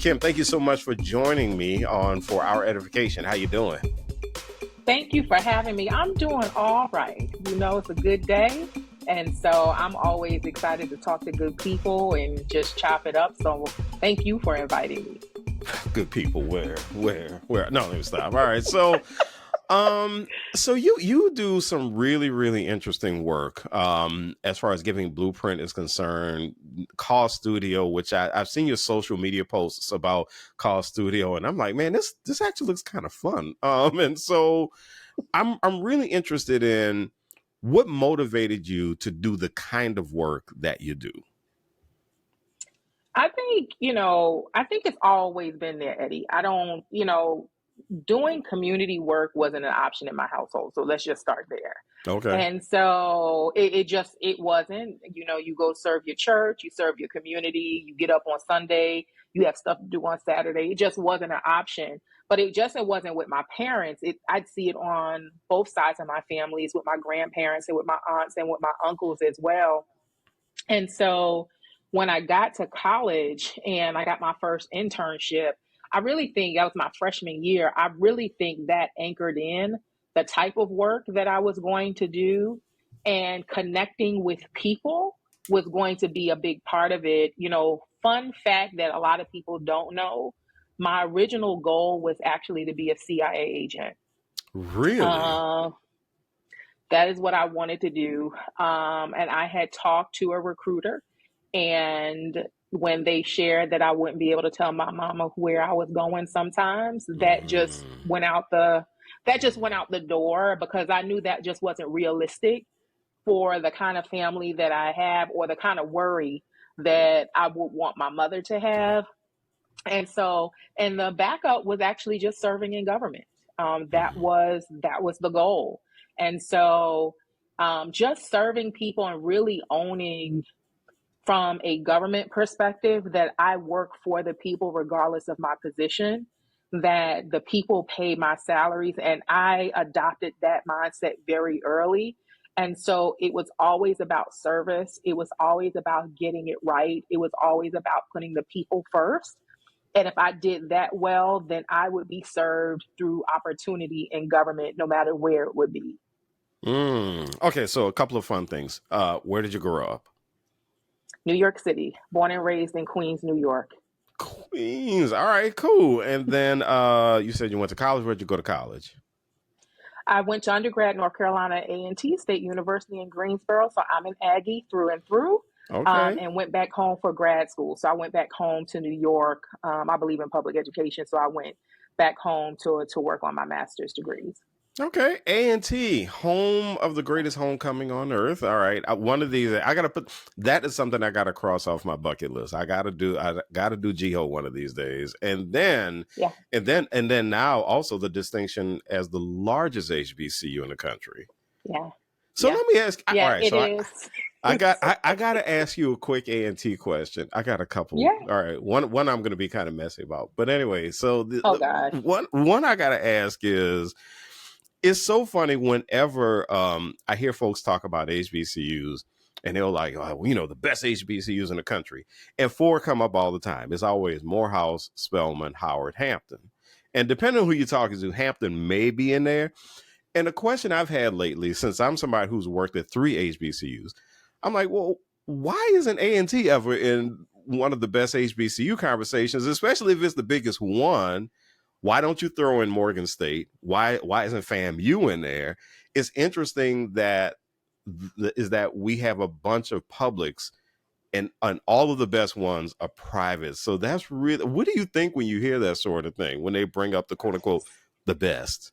Kim, thank you so much for joining me on For Our Edification. How you doing? Thank you for having me. I'm doing all right. It's a good day. And so I'm always excited to talk to good people and just chop it up. So thank you for inviting me. Good people, where? No, let me stop. All right, so you do some really interesting work as far as giving Blueprint is concerned. Call Studio, which I've seen your social media posts about Call Studio, and I'm like, man, this actually looks kind of fun. And so I'm really interested in what motivated you to do the kind of work that you do. I think it's always been there, Eddie. I don't, doing community work wasn't an option in my household. So let's just start there. Okay. And so it wasn't, you go serve your church, you serve your community, you get up on Sunday, you have stuff to do on Saturday. It just wasn't an option. But it wasn't with my parents. I'd see it on both sides of my families, with my grandparents and with my aunts and with my uncles as well. And so when I got to college and I got my first internship, I really think that was my freshman year. I really think that anchored in the type of work that I was going to do, and connecting with people was going to be a big part of it. Fun fact that a lot of people don't know, my original goal was actually to be a CIA agent. Really? Uh, that is what I wanted to do. And I had talked to a recruiter, and when they shared that I wouldn't be able to tell my mama where I was going sometimes, that just went out the door, because I knew that just wasn't realistic for the kind of family that I have, or the kind of worry that I would want my mother to have. And the backup was actually just serving in government. That was the goal. And so just serving people and really owning, from a government perspective, that I work for the people regardless of my position, that the people pay my salaries. And I adopted that mindset very early. And so it was always about service. It was always about getting it right. It was always about putting the people first. And if I did that well, then I would be served through opportunity in government, no matter where it would be. Okay, so a couple of fun things. Where did you grow up? New York City, born and raised in Queens, New York. Queens. All right, cool. And then you said you went to college. Where'd you go to college? I went to undergrad, North Carolina A&T State University in Greensboro. So I'm an Aggie through and through, Okay. and went back home for grad school. So I went back home to New York. I believe in public education. So I went back home to work on my master's degrees. Okay, A&T, home of the greatest homecoming on earth. All right, one of these, I gotta put that is something I gotta cross off my bucket list. I gotta do GHO one of these days, and then, Yeah. and then now also the distinction as the largest HBCU in the country. Yeah. So Yeah. let me ask. All Yeah, right, it so is. I got I gotta ask you a quick A&T question. I got a couple. Yeah. All right, one I'm gonna be kind of messy about, but anyway, so Oh, the gosh. one I gotta ask is, it's so funny whenever I hear folks talk about HBCUs, and they're like, oh, the best HBCUs in the country. And four come up all the time. It's always Morehouse, Spelman, Howard, Hampton. And depending on who you're talking to, Hampton may be in there. And the question I've had lately, since I'm somebody who's worked at three HBCUs, I'm like, well, why isn't A&T ever in one of the best HBCU conversations, especially if it's the biggest one? Why don't you throw in Morgan State? Why isn't FAMU in there? It's interesting that we have a bunch of publics, and all of the best ones are private. So that's really, what do you think when you hear that sort of thing, when they bring up the quote unquote the best?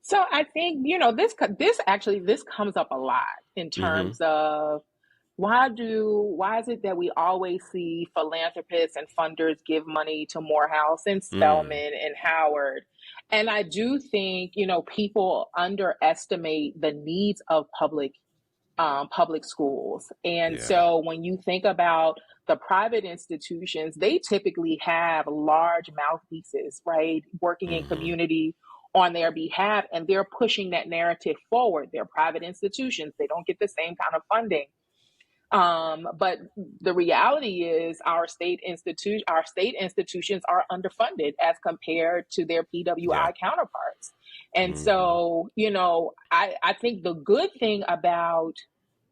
So I think, this comes up a lot in Mm-hmm. terms of, why is it that we always see philanthropists and funders give money to Morehouse and Mm. Spelman and Howard? And I do think, people underestimate the needs of public schools. And Yeah. so when you think about the private institutions, they typically have large mouthpieces, right, working in Mm-hmm. community on their behalf, and they're pushing that narrative forward. They're private institutions, they don't get the same kind of funding. But the reality is our state institutions are underfunded as compared to their Yeah. PWI counterparts. And Mm-hmm. so, I think the good thing about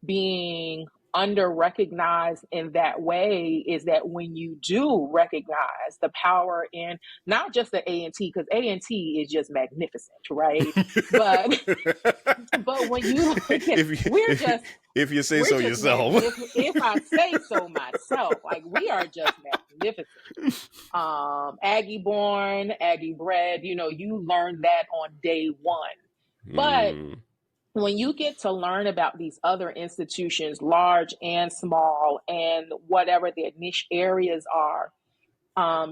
being under recognized in that way is that when you do recognize the power in not just the A&T, because A&T is just magnificent, right? But when you look at, if if you say we're so just yourself. if I say so myself, like we are just magnificent. Aggie born, Aggie bred, you learn that on day one. But Mm, when you get to learn about these other institutions, large and small, and whatever their niche areas are,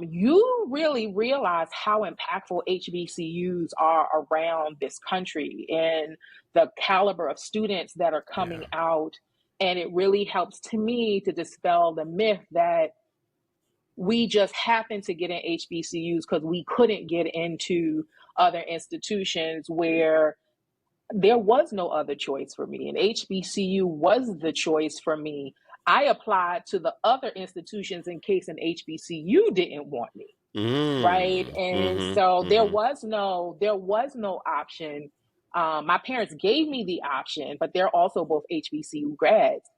you really realize how impactful HBCUs are around this country and the caliber of students that are coming yeah. out. And it really helps to me to dispel the myth that we just happened to get in HBCUs because we couldn't get into other institutions where there was no other choice for me. And HBCU was the choice for me. I applied to the other institutions in case an HBCU didn't want me, right? Mm, And mm-hmm, so there mm-hmm. was no option. My parents gave me the option, but they're also both HBCU grads.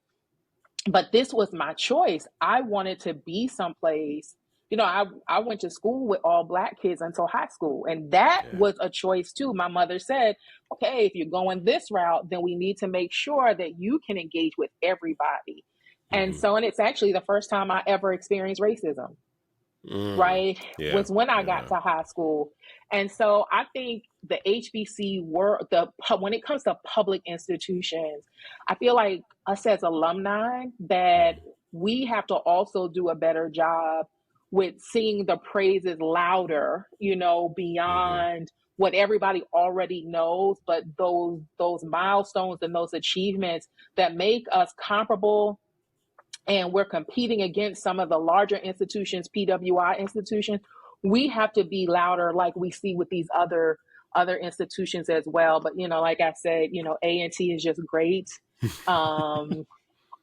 But this was my choice. I wanted to be someplace. I went to school with all Black kids until high school, and that Yeah. was a choice too. My mother said, okay, if you're going this route, then we need to make sure that you can engage with everybody. And Mm-hmm. so, and it's actually the first time I ever experienced racism, Mm, right, yeah. was when I got Yeah. to high school. And so I think the HBC when it comes to public institutions, I feel like us as alumni that we have to also do a better job with singing the praises louder, Mm-hmm. beyond what everybody already knows, but those milestones and those achievements that make us comparable, and we're competing against some of the larger institutions, PWI institutions, we have to be louder like we see with these other institutions as well. But like I said, A&T is just great, um,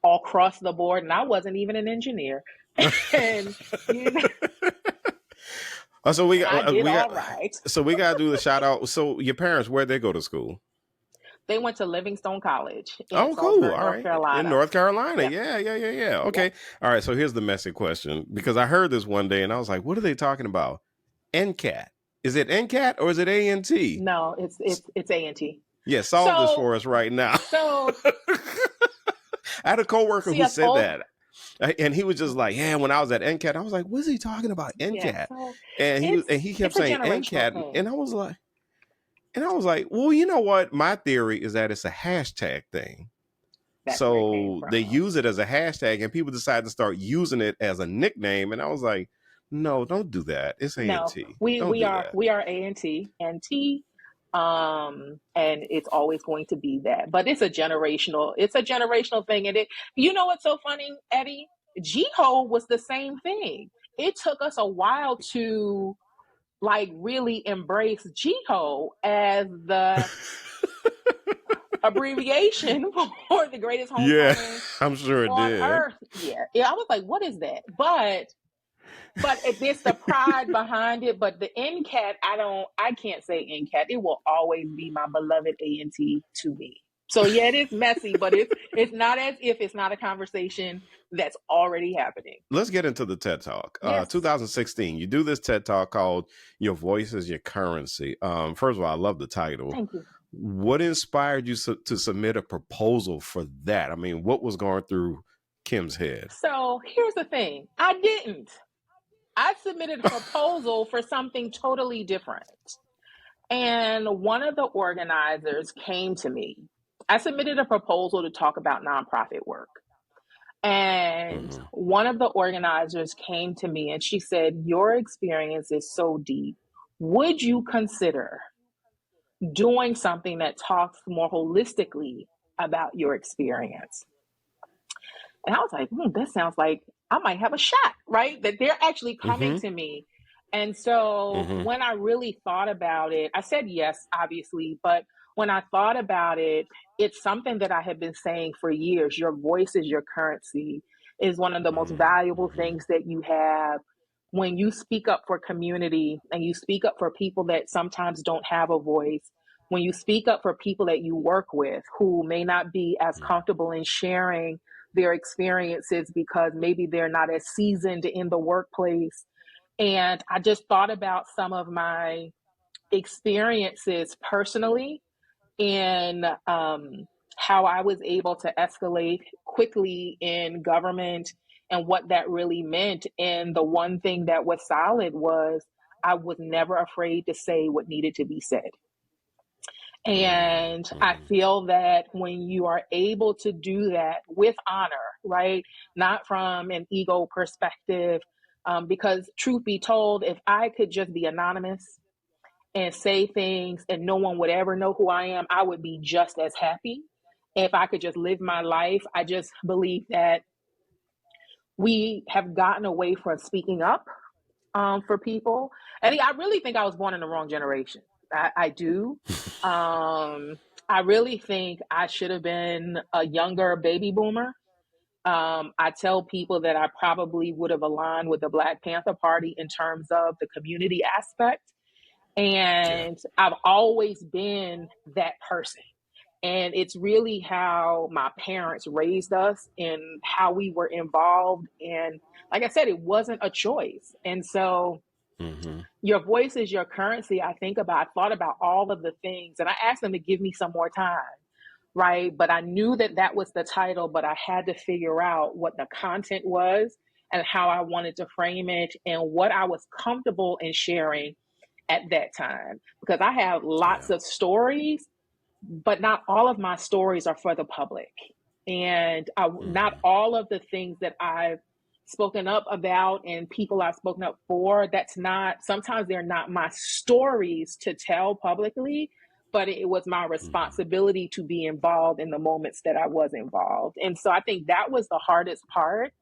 all across the board. And I wasn't even an engineer, and you know, So we and I got did all right. we got to do the shout out. So your parents, where'd they go to school? They went to Livingstone College in Oh, cool. Salisbury, All North right. In Carolina. North Carolina. Yep. Yeah, yeah, yeah, yeah. Yep. Okay. All right. So here's the messy question because I heard this one day and I was like, what are they talking about? NCAT. Is it NCAT or is it ANT? No, it's A&T. Yeah, solve this So for us right now. so I had a coworker see who us said all. that. And he was just like, yeah, when I was at NCAT, I was like, what is he talking about? Yeah, NCAT. so And he kept it's a saying generational NCAT. thing. And I was like, well, you know what? My theory is that it's a hashtag thing. That's where it came So they from. use it as a hashtag and people decide to start using it as a nickname. And I was like, no, don't do that. It's No, ANT. we Don't we do are that. we are A&T, and it's always going to be that. But it's a generational thing, and what's so funny, Eddie? G-Ho was the same thing. It took us a while to like really embrace G-Ho as the abbreviation for the greatest Yeah, homecoming I'm sure it on did. earth. Yeah, I was like, what is that? But it's the pride behind it. But the NCAT, I can't say NCAT. It will always be my beloved A&T to me. So yeah, it is messy, but it's not as if it's not a conversation that's already happening. Let's get into the TED Talk. Yes. 2016, you do this TED Talk called Your Voice is Your Currency. First of all, I love the title. Thank you. What inspired you to submit a proposal for that? I mean, what was going through Kim's head? So here's the thing. I didn't. I submitted a proposal for something totally different. And one of the organizers came to me. I submitted a proposal to talk about nonprofit work. And Mm-hmm. one of the organizers came to me and she said, your experience is so deep. Would you consider doing something that talks more holistically about your experience? And I was like, this sounds like I might have a shot, right? That they're actually coming Mm-hmm. to me. And so Mm-hmm. when I really thought about it, I said yes, obviously, but when I thought about it, it's something that I have been saying for years. Your voice is your currency, is one of the most valuable Mm-hmm. things that you have. When you speak up for community and you speak up for people that sometimes don't have a voice, when you speak up for people that you work with who may not be as comfortable in sharing their experiences because maybe they're not as seasoned in the workplace. And I just thought about some of my experiences personally in how I was able to escalate quickly in government and what that really meant. And the one thing that was solid was I was never afraid to say what needed to be said. And I Mm-hmm. feel that when you are able to do that with honor, right? Not from an ego perspective, because truth be told, if I could just be anonymous and say things and no one would ever know who I am, I would be just as happy. If I could just live my life, I just believe that we have gotten away from speaking up for people. And I really think I was born in the wrong generation. I do. I really think I should have been a younger baby boomer. I tell people that I probably would have aligned with the Black Panther Party in terms of the community aspect. Yeah. And I've always been that person. And it's really how my parents raised us and how we were involved. And like I said, it wasn't a choice. And so Mm-hmm. your voice is your currency. I thought about all of the things and I asked them to give me some more time. Right. But I knew that that was the title, but I had to figure out what the content was and how I wanted to frame it and what I was comfortable in sharing at that time. Because I have Yeah. lots of stories, but not all of my stories are for the public. And not Mm-hmm. all of the things that I've spoken up about and people I've spoken up for, that's not, sometimes they're not my stories to tell publicly, but it was my Mm-hmm. responsibility to be involved in the moments that I was involved. And so I think that was the hardest part,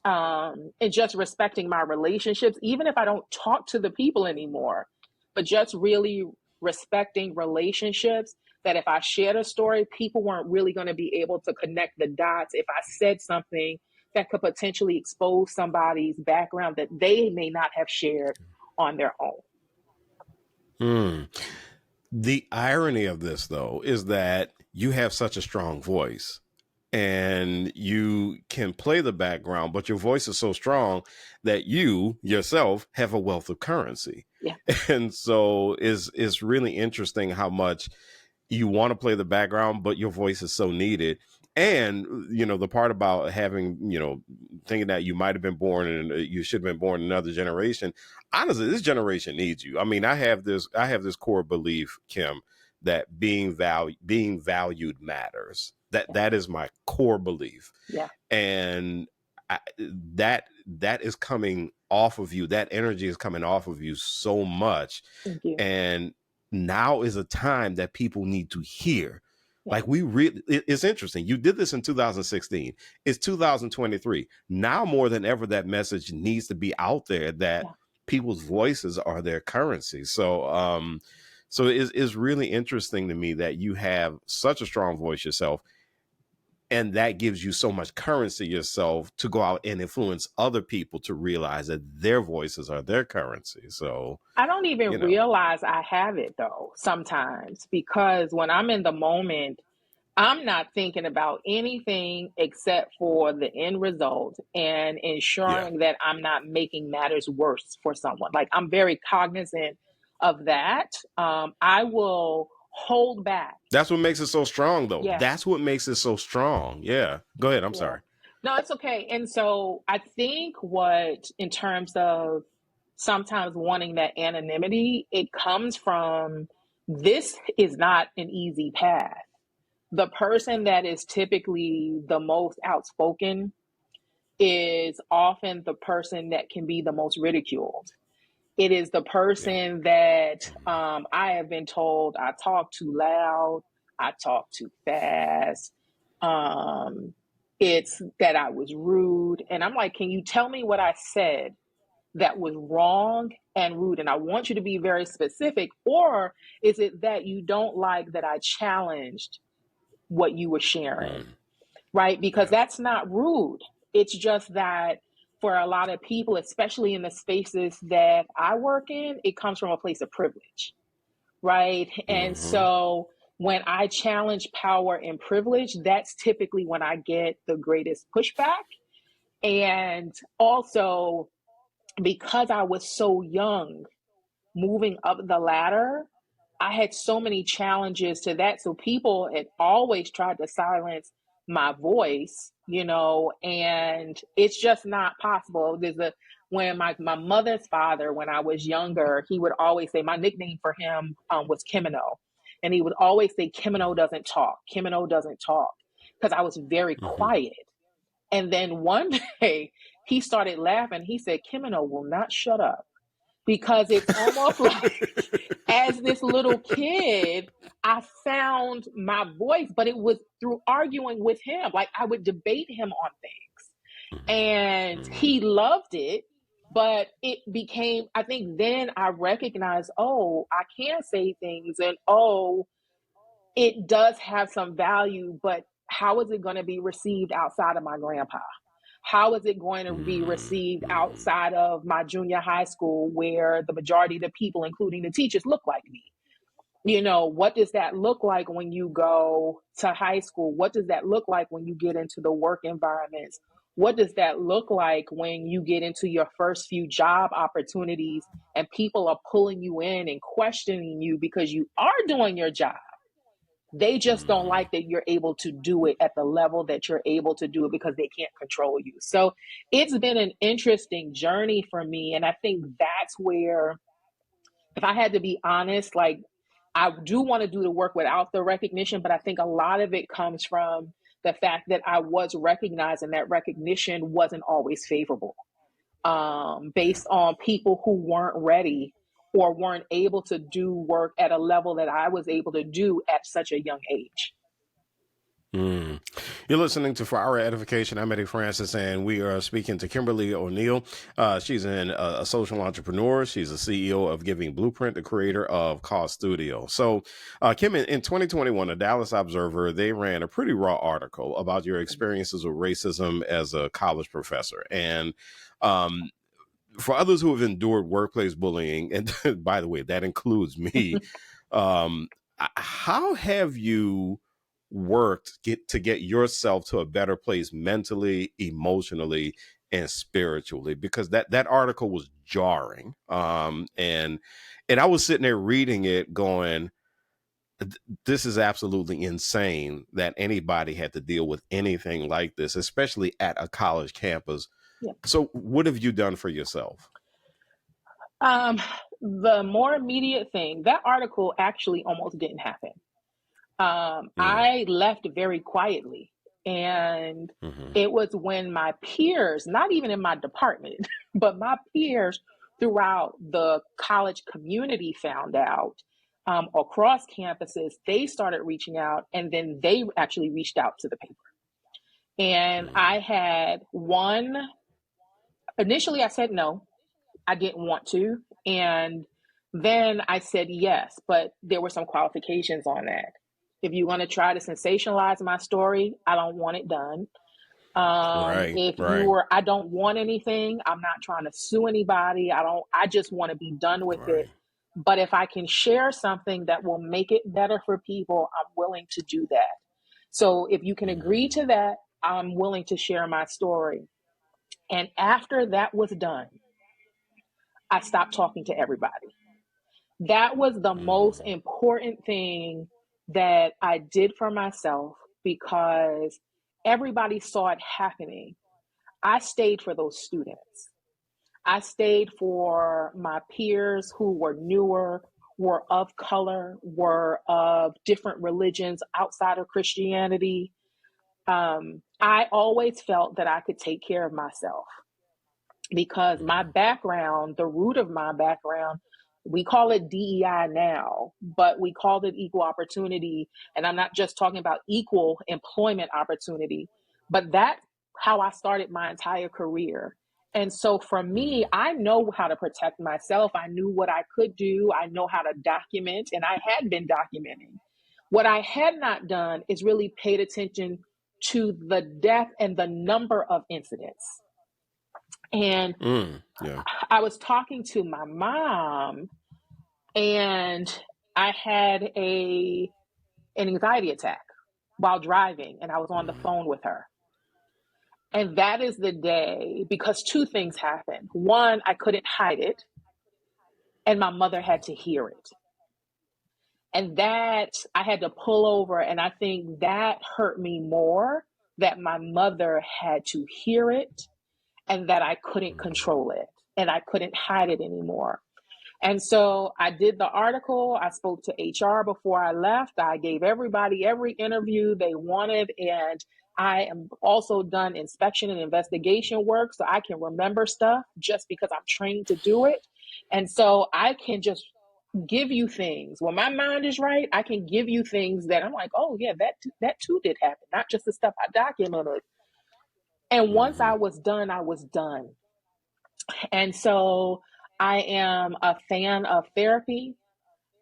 and just respecting my relationships, even if I don't talk to the people anymore, but just really respecting relationships. That if I shared a story, people weren't really going to be able to connect the dots if I said something that could potentially expose somebody's background that they may not have shared on their own. Mm. The irony of this, though, is that you have such a strong voice and you can play the background, but your voice is so strong that you yourself have a wealth of currency. Yeah, And so it's really interesting how much you want to play the background, but your voice is so needed. And the part about having, thinking that you might have been born and you should have been born in another generation. Honestly, this generation needs you. I mean, I have this core belief, Kim, that being valued matters. That yeah, that is my core belief, yeah. and that is coming off of you. That energy is coming off of you so much, Thank you. and now is a time that people need to hear. Yeah, Like it's interesting. You did this in 2016. It's 2023. Now more than ever, that message needs to be out there that yeah. people's voices are their currency. So it's really interesting to me that you have such a strong voice yourself, and that gives you so much currency yourself to go out and influence other people to realize that their voices are their currency. So, I don't even you know, realize I have it though sometimes because when I'm in the moment, I'm not thinking about anything except for the end result and yeah. ensuring that I'm not making matters worse for someone. Like I'm very cognizant of that. I will hold back. That's what makes it so strong, though. Yeah, That's what makes it so strong. Yeah. Go ahead. I'm yeah. sorry. No, it's okay. And so I think what, in terms of sometimes wanting that anonymity, it comes from this is not an easy path. The person that is typically the most outspoken is often the person that can be the most ridiculed. It is the Yeah. person that Mhm. I have been told I talk too loud, I talk too fast. Um, it's that I was rude. And I'm like, can you tell me what I said that was wrong and rude? And I want you to be very specific. Or is it that you don't like that I challenged what you were sharing? Right? Because Yeah. that's not rude. It's just that for a lot of people, especially in the spaces that I work in, it comes from a place of privilege. Right? And Mm-hmm. so when I challenge power and privilege, that's typically when I get the greatest pushback. And also, because I was so young moving up the ladder, I had so many challenges to that. So people had always tried to silence my voice, and it's just not possible. When my mother's father, when I was younger, he would always say, my nickname for him was Kimino. And he would always say, Kimino doesn't talk. Kimino doesn't talk. Because I was very Mm-hmm. quiet. And then one day he started laughing. He said, Kimino will not shut up, because it's almost like as this little kid, I found my voice, but it was through arguing with him. Like I would debate him on things, and Mm-hmm. he loved it. But it became, I think then I recognized, oh, I can say things, and oh, it does have some value, but how is it going to be received outside of my grandpa? How is it going to be received Mm-hmm. outside of my junior high school where the majority of the people, including the teachers, look like me? What does that look like when you go to high school? What does that look like when you get into the work environments? What does that look like when you get into your first few job opportunities and people are pulling you in and questioning you because you are doing your job? They just don't Mm-hmm. like that you're able to do it at the level that you're able to do it because they can't control you. So it's been an interesting journey for me. And I think that's where, if I had to be honest, like I do want to do the work without the recognition, but I think a lot of it comes from the fact that I was recognized and that recognition wasn't always favorable, Yeah. based on people who weren't ready or weren't able to do work at a level that I was able to do at such a young age. Mm. You're listening to For Our Edification. I'm Eddie Francis, and we are speaking to Kimberly O'Neil. She's a social entrepreneur. She's the CEO of Giving Blueprint, the creator of Cause Studio. So, Kim, in 2021, the Dallas Observer, they ran a pretty raw article about your experiences with racism as a college professor. And um, for others who have endured workplace bullying, and by the way, that includes me, um, how have you worked to get yourself to a better place mentally, emotionally, and spiritually? Because that article was jarring, and I was sitting there reading it, going, "This is absolutely insane that anybody had to deal with anything like this, especially at a college campus." Yeah. So, what have you done for yourself? Um, the more immediate thing, that article actually almost didn't happen. Mm, I left very quietly. And hmm it was when my peers, not even in my department, but my peers throughout the college community found out, across campuses, they started reaching out, and then they actually reached out to the paper. And I had one, initially I said no, I didn't want to. And then I said yes, but there were some qualifications on that. If you want to try to sensationalize my story, I don't want it done. Right, If you right, were, I don't want anything. I'm not trying to sue anybody. I just want to be done with it. right. But if I can share something that will make it better for people, I'm willing to do that. So if you can agree Mm, to that, I'm willing to share my story. And after that was done, I stopped talking to everybody. That was the most mm, important thing that I did for myself, because everybody saw it happening. I stayed for those students. I stayed for my peers who were newer, were of color, were of different religions outside of Christianity. I always felt that I could take care of myself, because my mm, background, the root of my background, we call it DEI now, but we called it equal opportunity. And I'm not just talking about equal employment opportunity, but that's how I started my entire career. And so for me, I know how to protect myself. I knew what I could do. I know how to document, and I had been documenting. What I had not done is really paid attention to the depth and the number of incidents. And Yeah. I was talking to my mom, and I had an anxiety attack while driving, and I was on the phone with her. And that is the day, because two things happened. One, I couldn't hide it, and my mother had to hear it. And that I had to pull over, and I think that hurt me more, that my mother had to hear it and that I couldn't control it and I couldn't hide it anymore. And so I did the article. I spoke to HR before I left. I gave everybody every interview they wanted. And I am also done inspection and investigation work, so I can remember stuff just because I'm trained to do it. And so I can just give you things. When my mind is right, I can give you things that I'm like, oh yeah, that too did happen, not just the stuff I documented. And once I was done, I was done. And so I am a fan of therapy.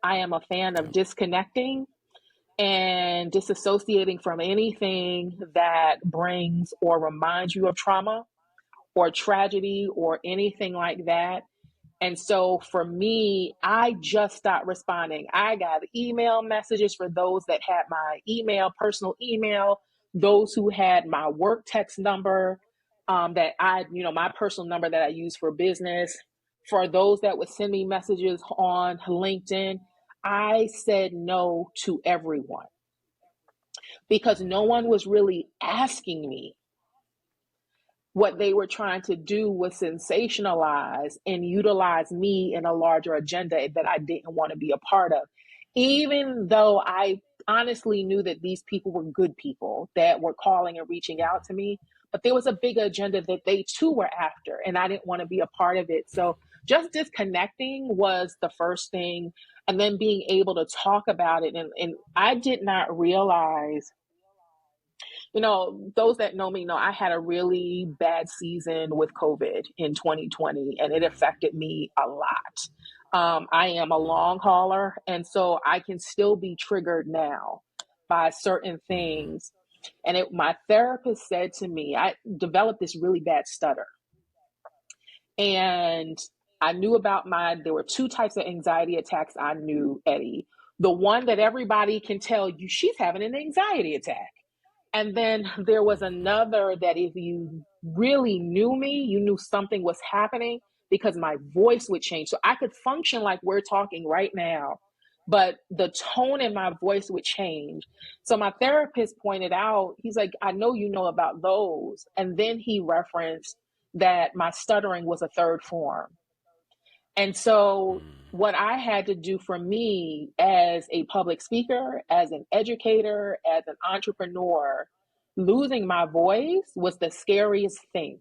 I am a fan of disconnecting and disassociating from anything that brings or reminds you of trauma or tragedy or anything like that. And so for me, I just stopped responding. I got email messages for those that had my email, personal email, those who had my work text number, that my personal number that I use for business. For those that would send me messages on LinkedIn, I said no to everyone because no one was really asking me. What they were trying to do was sensationalize and utilize me in a larger agenda that I didn't want to be a part of. Even though I honestly knew that these people were good people that were calling and reaching out to me, but there was a big agenda that they too were after, and I didn't want to be a part of it. So just disconnecting was the first thing, and then being able to talk about it. And I did not realize, those that know me know I had a really bad season with COVID in 2020, and it affected me a lot. I am a long hauler, and so I can still be triggered now by certain things. And my therapist said to me, I developed this really bad stutter. And I knew about there were two types of anxiety attacks I knew, Eddie. The one that everybody can tell you she's having an anxiety attack. And then there was another that if you really knew me, you knew something was happening because my voice would change. So I could function like we're talking right now, but the tone in my voice would change. So my therapist pointed out, he's like, I know you know about those. And then he referenced that my stuttering was a third form. And so what I had to do for me as a public speaker, as an educator, as an entrepreneur, losing my voice was the scariest thing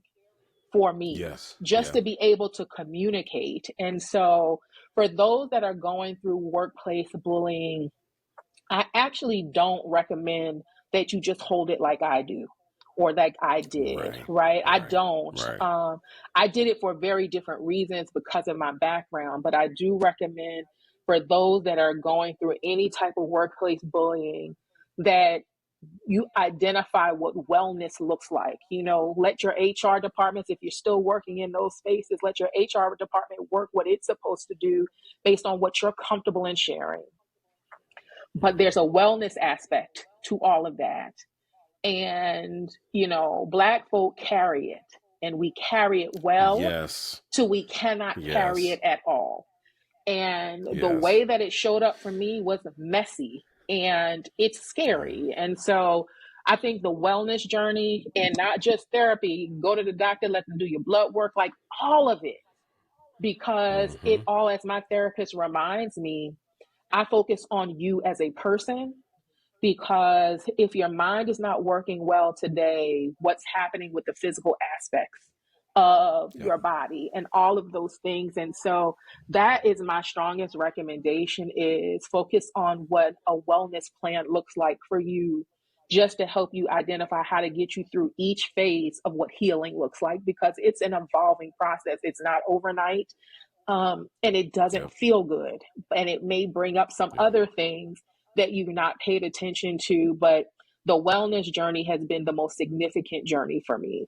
for me, Yes. just Yeah. to be able to communicate. And so for those that are going through workplace bullying, I actually don't recommend that you just hold it like I do or like I did, Right. right? I Right. don't. Right. I did it for very different reasons because of my background, but I do recommend for those that are going through any type of workplace bullying that you identify what wellness looks like. Let your HR departments, if you're still working in those spaces, let your HR department work what it's supposed to do based on what you're comfortable in sharing. But there's a wellness aspect to all of that. And, Black folk carry it, and we carry it well Yes. till we cannot carry Yes. it at all. And the Yes. way that it showed up for me was messy and it's scary. And so I think the wellness journey, and not just therapy, go to the doctor, let them do your blood work, like all of it, because it all, as my therapist reminds me, I focus on you as a person, because if your mind is not working well today, what's happening with the physical aspects of Yep. your body and all of those things. And so that is my strongest recommendation, is focus on what a wellness plan looks like for you, just to help you identify how to get you through each phase of what healing looks like, because it's an evolving process. It's not overnight. And it Yeah. doesn't feel good. And it may bring up some Yeah. other things that you've not paid attention to. But the wellness journey has been the most significant journey for me.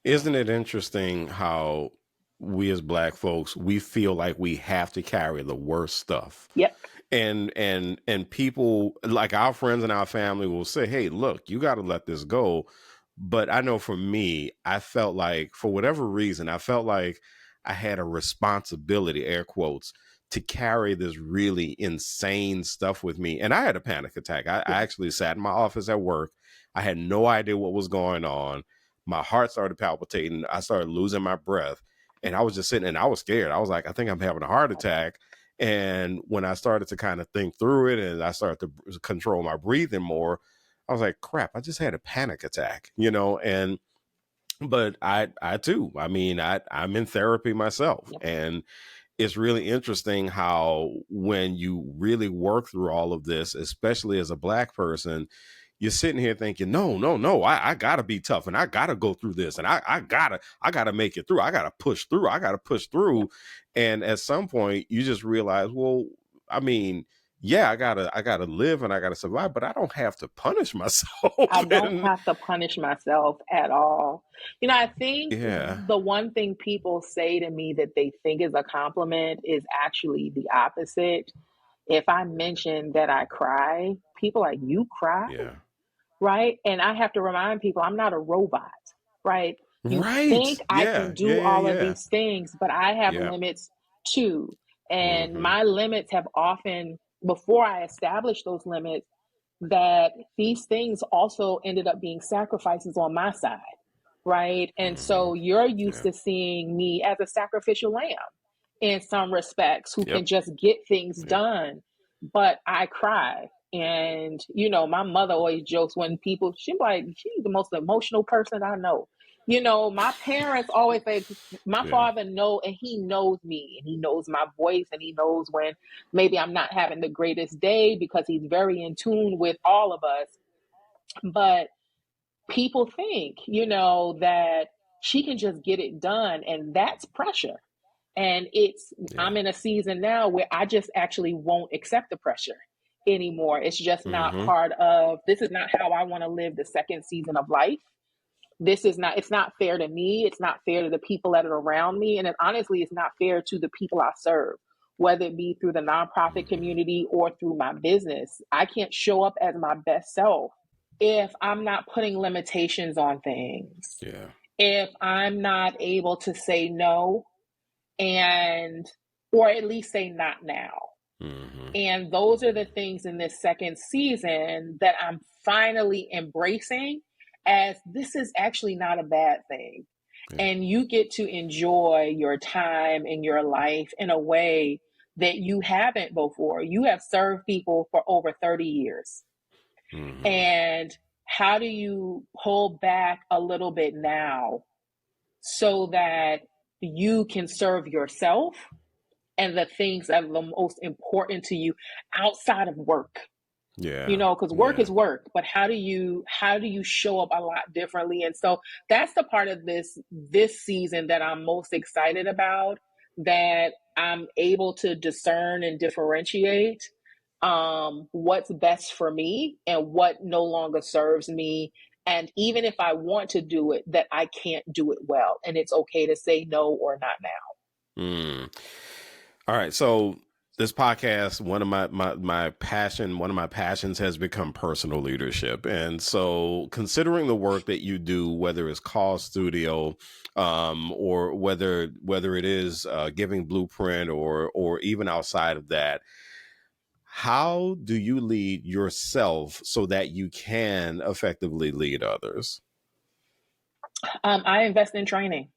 Isn't it interesting how we as Black folks, we feel like we have to carry the worst stuff? Yep. And people like our friends and our family will say, hey, look, you got to let this go. But I know for me, I felt like, for whatever reason, I felt like I had a responsibility, air quotes, to carry this really insane stuff with me. And I had a panic attack. I Yeah. actually sat in my office at work. I had no idea what was going on. My heart started palpitating. I started losing my breath. And I was just sitting and I was scared. I was like, I think I'm having a heart attack. And when I started to kind of think through it and I started to control my breathing more, I was like, crap, I just had a panic attack, and but I too, I mean, I'm in therapy myself. Yep. And it's really interesting how when you really work through all of this, especially as a Black person, you're sitting here thinking, no, no, no, I gotta be tough and I gotta go through this and I gotta make it through. I gotta push through. I gotta push Yep. through. And at some point you just realize, well, I mean, yeah, I gotta live and I gotta survive, but I don't have to punish I myself. don't And have to punish myself at all. I think yeah, the one thing people say to me that they think is a compliment is actually the opposite. If I mention that I cry, people are like, you cry? yeah. Right? And I have to remind people I'm not a robot, right? You think Right. I can Yeah, do yeah, yeah, all of yeah. these things, but I have Yeah. limits too. And Mm-hmm. my limits have often, before I established those limits, that these things also ended up being sacrifices on my side, right? And Mm-hmm. so you're used Yeah. to seeing me as a sacrificial lamb in some respects who can Yep. just get things Yep. done, but I cry. And my mother always jokes when people, she's like, she's the most emotional person I know. My parents always say, my Yeah. father know, and he knows me, and he knows my voice, and he knows when maybe I'm not having the greatest day, because he's very in tune with all of us. But people think, that she can just get it done, and that's pressure. And Yeah. I'm in a season now where I just actually won't accept the pressure anymore. It's just not Mm-hmm. part of, this is not how I want to live the second season of life. It's not fair to me. It's not fair to the people that are around me. And honestly, it's not fair to the people I serve, whether it be through the nonprofit Mm-hmm. community or through my business. I can't show up as my best self if I'm not putting limitations on things, Yeah. if I'm not able to say no, and or at least say not now. Mm-hmm. And those are the things in this second season that I'm finally embracing, as this is actually not a bad thing. Yeah. And you get to enjoy your time in your life in a way that you haven't before. You have served people for over 30 years. Mm-hmm. And how do you pull back a little bit now so that you can serve yourself and the things that are the most important to you outside of work? Yeah. Because work Yeah. is work, but how do you show up a lot differently? And so that's the part of this season that I'm most excited about, that I'm able to discern and differentiate what's best for me and what no longer serves me. And even if I want to do it, that I can't do it well, and it's okay to say no or not now. Mm. All right. So this podcast, one of one of my passions has become personal leadership. And so considering the work that you do, whether it's Call Studio, or whether it is giving blueprint or even outside of that, how do you lead yourself so that you can effectively lead others? I invest in training.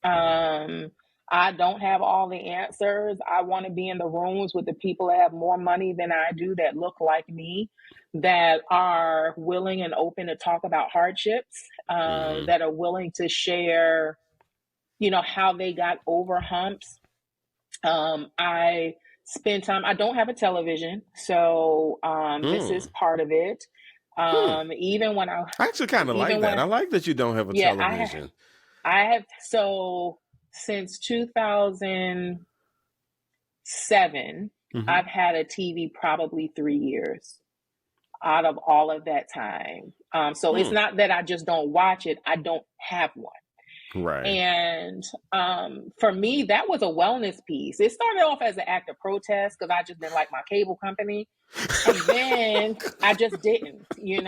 Mm-hmm. Um, I don't have all the answers. I want to be in the rooms with the people that have more money than I do, that look like me, that are willing and open to talk about hardships, Mm-hmm. that are willing to share, how they got over humps. I spend time, I don't have a television, so this is Mm. part of it. Even when I actually kind of like even that. when, I like that you don't have a yeah, television. I have, so since 2007, Mm-hmm. I've had a TV probably 3 years out of all of that time. So it's Hmm. not that I just don't watch it, I don't have one. Right. And for me, that was a wellness piece. It started off as an act of protest because I just didn't like my cable company. And then I just didn't. We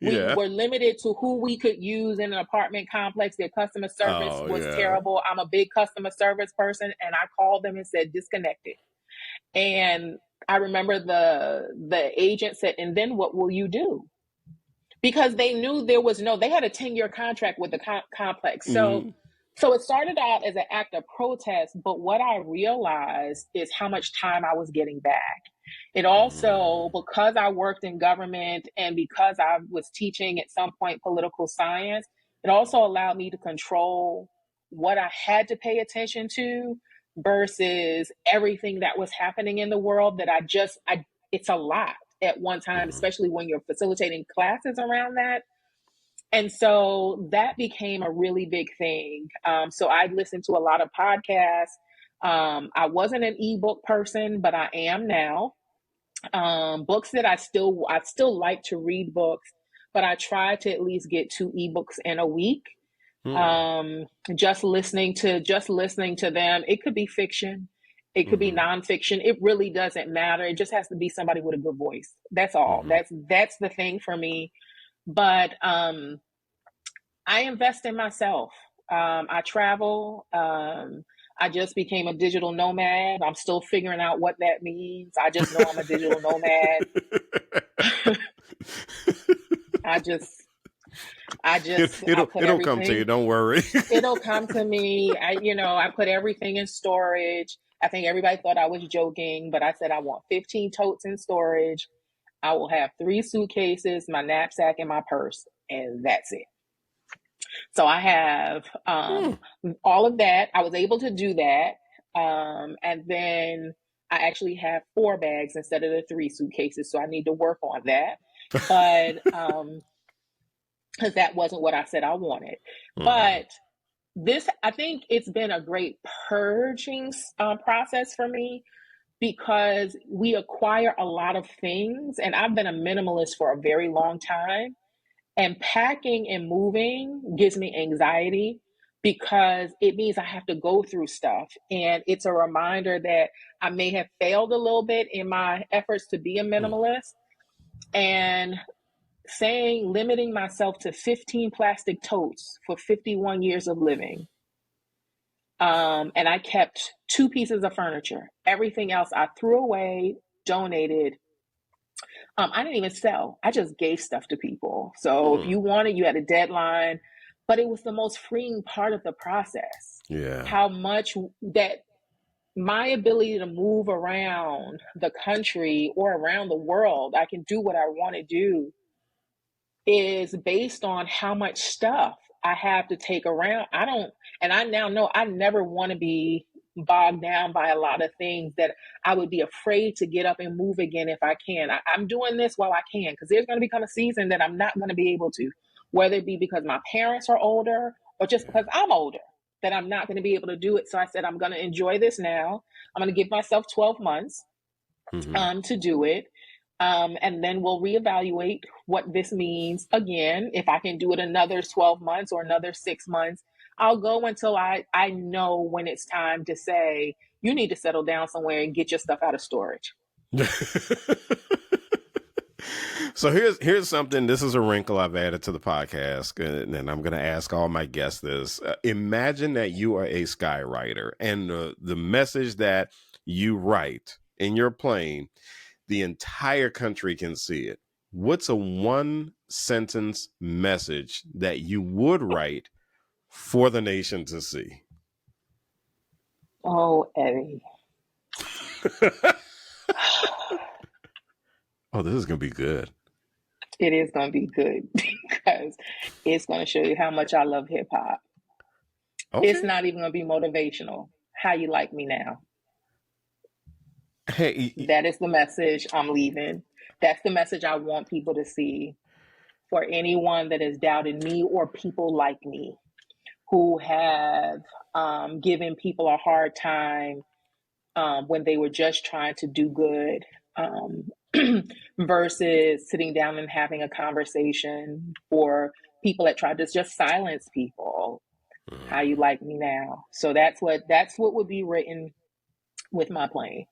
Yeah. were limited to who we could use in an apartment complex. Their customer service Oh, was yeah. terrible. I'm a big customer service person, and I called them and said disconnected. And I remember the agent said, "And then what will you do?" Because they knew they had a 10-year contract with the complex. Mm-hmm. So it started out as an act of protest, but what I realized is how much time I was getting back. It also, because I worked in government and because I was teaching at some point political science, it also allowed me to control what I had to pay attention to versus everything that was happening in the world that it's a lot at one time, Mm-hmm. especially when you're facilitating classes around that. And so that became a really big thing. So I listened to a lot of podcasts. I wasn't an ebook person, but I am now. Books that I still like to read books, but I try to at least get 2 ebooks in a week. Mm-hmm. Just listening to them. It could be fiction. It could be Mm-hmm. nonfiction. It really doesn't matter. It just has to be somebody with a good voice. That's all. Mm-hmm. That's the thing for me. But I invest in myself. I travel. I just became a digital nomad. I'm still figuring out what that means. I just know I'm a digital nomad. I just, I put It'll come to you. everything. Don't worry. It'll come to me. I put everything in storage. I think everybody thought I was joking, but I said I want 15 totes in storage. I will have 3 suitcases, my knapsack, and my purse, and that's it. So I have Hmm. all of that. I was able to do that. And then I actually have 4 bags instead of the 3 suitcases. So I need to work on that. But because that wasn't what I said I wanted. Mm-hmm. But I think it's been a great purging process for me because we acquire a lot of things. And I've been a minimalist for a very long time. And packing and moving gives me anxiety because it means I have to go through stuff. And it's a reminder that I may have failed a little bit in my efforts to be a minimalist. And limiting myself to 15 plastic totes for 51 years of living. And I kept 2 pieces of furniture. Everything else I threw away, donated. I didn't even sell. I just gave stuff to people. So if Hmm. you wanted, you had a deadline, but it was the most freeing part of the process. Yeah. How much that my ability to move around the country or around the world, I can do what I want to do, is based on how much stuff I have to take around. And I now know I never want to be bogged down by a lot of things that I would be afraid to get up and move again if I can. I'm doing this while I can because there's going to become a season that I'm not going to be able to, whether it be because my parents are older or just because I'm older, that I'm not going to be able to do it. So I said, I'm going to enjoy this now. I'm going to give myself 12 months Mm-hmm. to do it. And then we'll reevaluate what this means again. If I can do it another 12 months or another 6 months, I'll go until I know when it's time to say, you need to settle down somewhere and get your stuff out of storage. So here's something. This is a wrinkle I've added to the podcast, and I'm going to ask all my guests this. Imagine that you are a skywriter, and the message that you write in your plane, the entire country can see it. What's a 1 sentence message that you would write for the nation to see? Oh, Eddie. Oh, this is going to be good. It is going to be good because it's going to show you how much I love hip hop. It's Okay. not even going to be motivational. How you like me now? Hey, That is the message I'm leaving. That's the message I want people to see. for anyone that has doubted me or people like me who have given people a hard time when they were just trying to do good, versus sitting down and having a conversation, for people that tried to just silence people. How you like me now? So that's what would be written with my plane.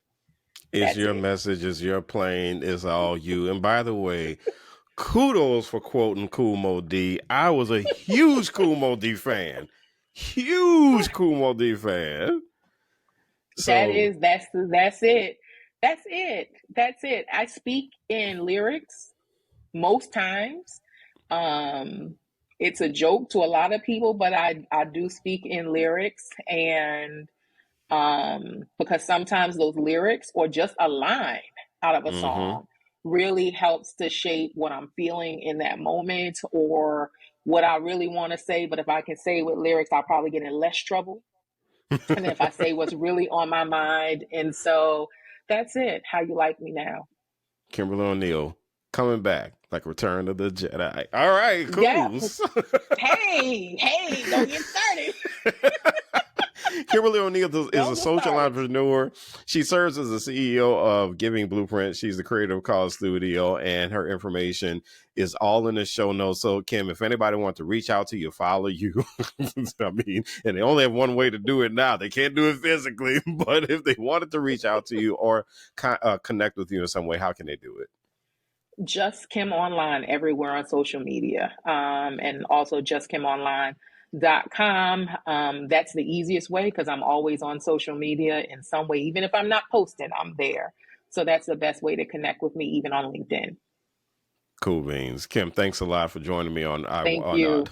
It's That's your it. message, it's your plane, it's all you. And by the way, kudos for quoting Cool Mo D. I was a huge Cool Mo D fan. Huge Cool Mo D fan. That So, is that's it. That's it. That's it. I speak in lyrics most times. Um, it's a joke to a lot of people, but I do speak in lyrics, and because sometimes those lyrics or just a line out of a mm-hmm. song really helps to shape what I'm feeling in that moment, or what I really want to say. But if I can say it with lyrics, I'll probably get in less trouble and if I say what's really on my mind. And so that's it. How you like me now? Kimberly O'Neil coming back like Return of the Jedi. All right, Yeah. cool. Hey, don't get started. Kimberly O'Neil is a Don't get social started. entrepreneur. She serves as the CEO of Giving Blueprint. She's the creator of Call Studio, and her information is all in the show notes. So, Kim, if anybody wants to reach out to you, follow you, I mean, and they only have one way to do it now. They can't do it physically, but if they wanted to reach out to you or connect with you in some way, how can they do it? Just Kim Online everywhere on social media, and also justkimonline.com. That's the easiest way because I'm always on social media in some way. Even if I'm not posting, I'm there. So that's the best way to connect with me, even on LinkedIn. Cool beans. Kim, thanks a lot for joining me Thank you.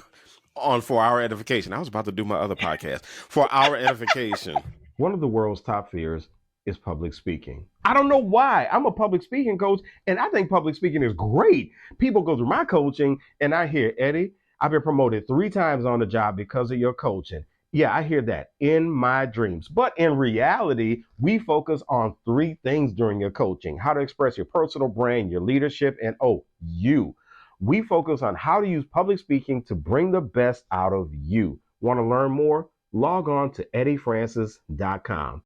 on For Our Edification. I was about to do my other podcast, For Our Edification. One of the world's top fears is public speaking. I don't know why. I'm a public speaking coach, and I think public speaking is great. People go through my coaching, and I hear, Eddie, I've been promoted 3 times on the job because of your coaching. Yeah, I hear that in my dreams. But in reality, we focus on 3 things during your coaching: how to express your personal brand, your leadership, and you. We focus on how to use public speaking to bring the best out of you. Want to learn more? Log on to eddiefrancis.com.